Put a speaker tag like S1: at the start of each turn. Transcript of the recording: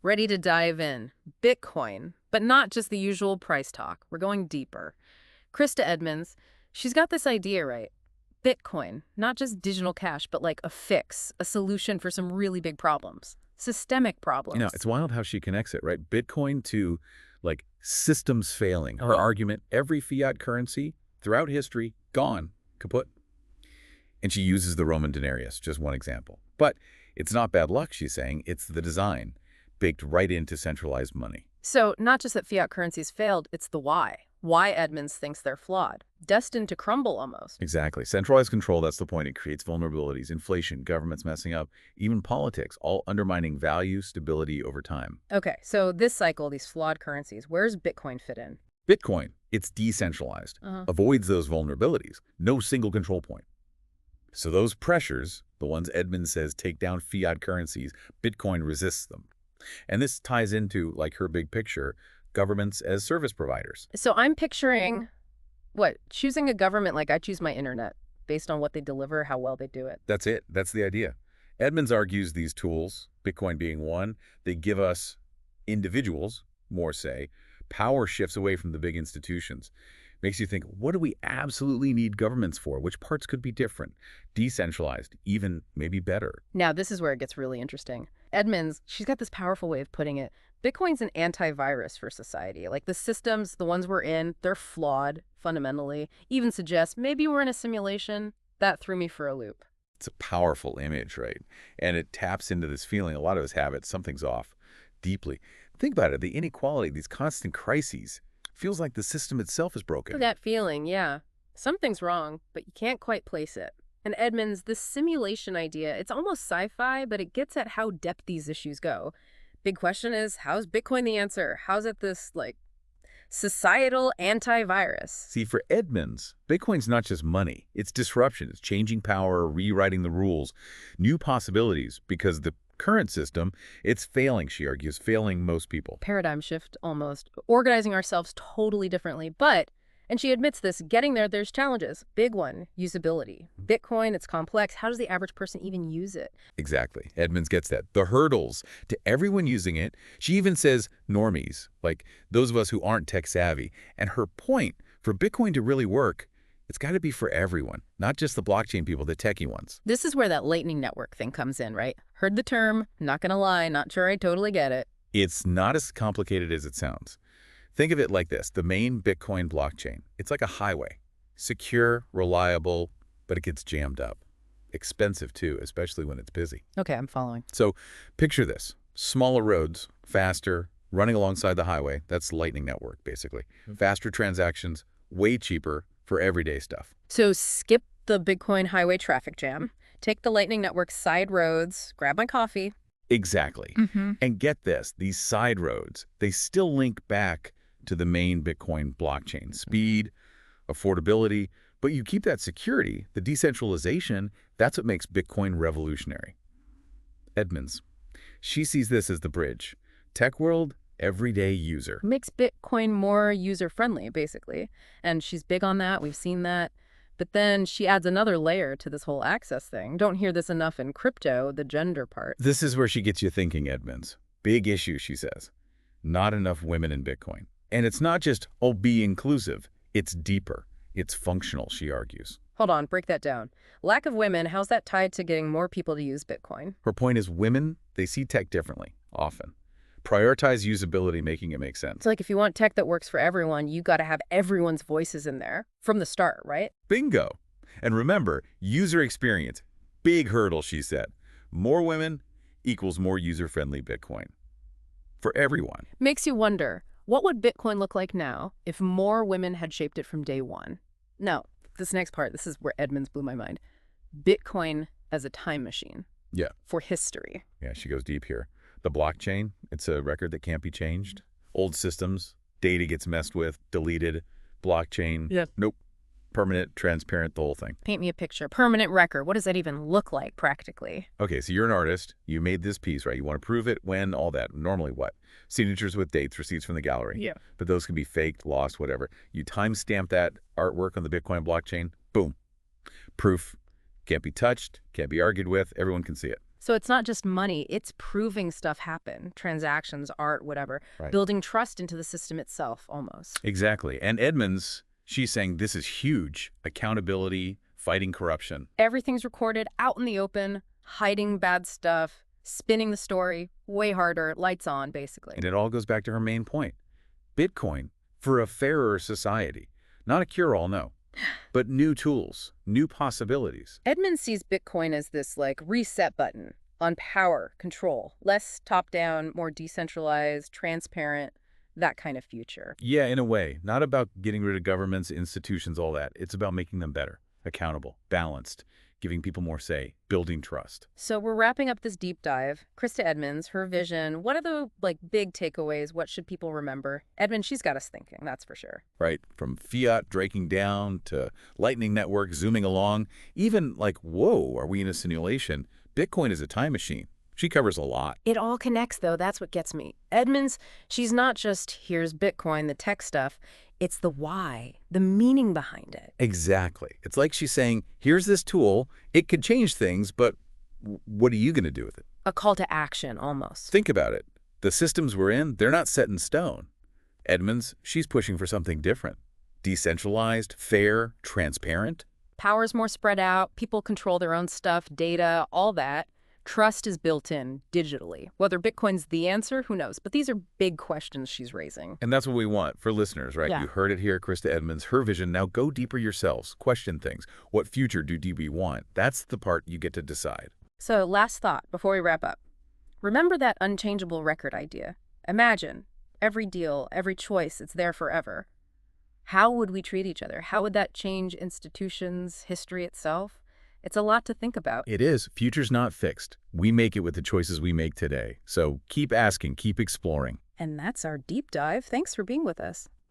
S1: Ready to dive in. Bitcoin, but not just the usual price talk. We're going deeper. Krista Edmunds, she's got this idea right. Bitcoin, not just digital cash, but like a fix, a solution for some really big problems, systemic problems.
S2: It's wild how she connects it, right? Bitcoin to, like, systems failing. Her argument, every fiat currency throughout history, gone, kaput. And she uses the Roman denarius, just one example. But it's not bad luck, she's saying. It's the design, baked right into centralized money.
S1: So not just that fiat currencies failed, it's the why. Why Edmunds thinks they're flawed, destined to crumble almost.
S2: Exactly. Centralized control, that's the point. It creates vulnerabilities, inflation, governments messing up, even politics, all undermining value, stability over time.
S1: Okay, so this cycle, these flawed currencies, where's Bitcoin fit in?
S2: Bitcoin, it's decentralized, avoids those vulnerabilities, no single control point. So those pressures, the ones Edmunds says take down fiat currencies, Bitcoin resists them. And this ties into, like, her big picture, governments as service providers.
S1: So I'm picturing, what, choosing a government like I choose my internet, based on what they deliver, how well they do it.
S2: That's it. That's the idea. Edmunds argues these tools, Bitcoin being one, they give us individuals, more say, power shifts away from the big institutions. Makes you think, what do we absolutely need governments for? Which parts could be different? Decentralized, even maybe better.
S1: Now, this is where it gets really interesting. Edmunds, she's got this powerful way of putting it. Bitcoin's an antivirus for society. Like, the systems, the ones we're in, they're flawed, fundamentally. Even suggests maybe we're in a simulation. That threw me for a loop.
S2: It's a powerful image, right? And it taps into this feeling, a lot of us have it, something's off, deeply. Think about it, the inequality, these constant crises, feels like the system itself is broken.
S1: That feeling, yeah. Something's wrong, but you can't quite place it. And Edmunds, this simulation idea, it's almost sci-fi, but it gets at how depth these issues go. Big question is, how's Bitcoin the answer? How's it this, like, societal antivirus?
S2: See, for Edmunds, Bitcoin's not just money. It's disruption. It's changing power, rewriting the rules, new possibilities, because the current system, it's failing, she argues, failing most people.
S1: Paradigm shift, almost. Organizing ourselves totally differently. But, and she admits this, getting there's challenges. Big one, usability. Bitcoin, it's complex. How does the average person even use it?
S2: Exactly. Edmunds gets that. The hurdles to everyone using it. She even says normies, like those of us who aren't tech savvy. And her point, for Bitcoin to really work, it's got to be for everyone, not just the blockchain people, the techie ones.
S1: This is where that Lightning Network thing comes in, right? Heard the term, not gonna lie, not sure I totally get it.
S2: It's not as complicated as it sounds. Think of it like this. The main Bitcoin blockchain, it's like a highway. Secure, reliable, but it gets jammed up. Expensive too, especially when it's busy.
S1: Okay, I'm following.
S2: So picture this. Smaller roads, faster, running alongside the highway. That's Lightning Network, basically. Faster transactions, way cheaper for everyday stuff.
S1: So skip the Bitcoin highway traffic jam, take the Lightning Network side roads, grab my coffee.
S2: Exactly. And get this, these side roads, they still link back to the main Bitcoin blockchain. Speed, affordability, but you keep that security, the decentralization, that's what makes Bitcoin revolutionary. Edmunds, she sees this as the bridge. Tech world, everyday user.
S1: Makes Bitcoin more user-friendly, basically. And she's big on that. We've seen that. But then she adds another layer to this whole access thing. Don't hear this enough in crypto, the gender part.
S2: This is where she gets you thinking, Edmunds. Big issue, she says. Not enough women in Bitcoin. And it's not just, oh, be inclusive. It's deeper. It's functional, she argues.
S1: Hold on, break that down. Lack of women, how's that tied to getting more people to use Bitcoin?
S2: Her point is women, they see tech differently, often. Prioritize usability, making it make sense.
S1: It's like if you want tech that works for everyone, you got to have everyone's voices in there from the start, right?
S2: Bingo. And remember, user experience, big hurdle, she said. More women equals more user-friendly Bitcoin. For everyone.
S1: Makes you wonder, what would Bitcoin look like now if more women had shaped it from day one? No, this next part, this is where Edmunds blew my mind. Bitcoin as a time machine.
S2: Yeah.
S1: For history.
S2: Yeah, she goes deep here. The blockchain, it's a record that can't be changed. Old systems, data gets messed with, deleted. Blockchain, nope. Permanent, transparent, the whole thing.
S1: Paint me a picture. Permanent record. What does that even look like practically?
S2: Okay, so you're an artist. You made this piece, right? You want to prove it, when, all that. Normally what? Signatures with dates, receipts from the gallery.
S1: Yeah.
S2: But those can be faked, lost, whatever. You timestamp that artwork on the Bitcoin blockchain, boom. Proof. Can't be touched, can't be argued with, everyone can see it.
S1: So it's not just money, it's proving stuff happen, transactions, art, whatever,
S2: Right.
S1: building trust into the system itself, almost.
S2: Exactly. And Edmunds, she's saying this is huge. Accountability, fighting corruption.
S1: Everything's recorded out in the open, hiding bad stuff, spinning the story, way harder, lights on, basically.
S2: And it all goes back to her main point. Bitcoin for a fairer society. Not a cure-all, no. But new tools, new possibilities.
S1: Edmund sees Bitcoin as this, like, reset button on power, control, less top-down, more decentralized, transparent, that kind of future.
S2: Yeah, in a way. Not about getting rid of governments, institutions, all that. It's about making them better, accountable, balanced, giving people more say, building trust.
S1: So we're wrapping up this deep dive. Krista Edmunds, her vision, what are the, like, big takeaways? What should people remember? Edmund, she's got us thinking, that's for sure.
S2: Right? From fiat breaking down to lightning network zooming along, even like, whoa, are we in a simulation? Bitcoin is a time machine. She covers a lot.
S1: It all connects, though. That's what gets me. Edmunds, she's not just, here's Bitcoin, the tech stuff. It's the why, the meaning behind it.
S2: Exactly. It's like she's saying, here's this tool. It could change things, but what are you going to do with it?
S1: A call to action, almost.
S2: Think about it. The systems we're in, they're not set in stone. Edmunds, she's pushing for something different. Decentralized, fair, transparent.
S1: Power's more spread out. People control their own stuff, data, all that. Trust is built in digitally. Whether Bitcoin's the answer, who knows? But these are big questions she's raising.
S2: And that's what we want for listeners, right?
S1: Yeah.
S2: You heard it here, Krista Edmunds, her vision. Now go deeper yourselves. Question things. What future do DB want? That's the part you get to decide.
S1: So last thought before we wrap up. Remember that unchangeable record idea. Imagine every deal, every choice, it's there forever. How would we treat each other? How would that change institutions, history itself? It's a lot to think about.
S2: It is. Future's not fixed. We make it with the choices we make today. So keep asking, keep exploring.
S1: And that's our deep dive. Thanks for being with us.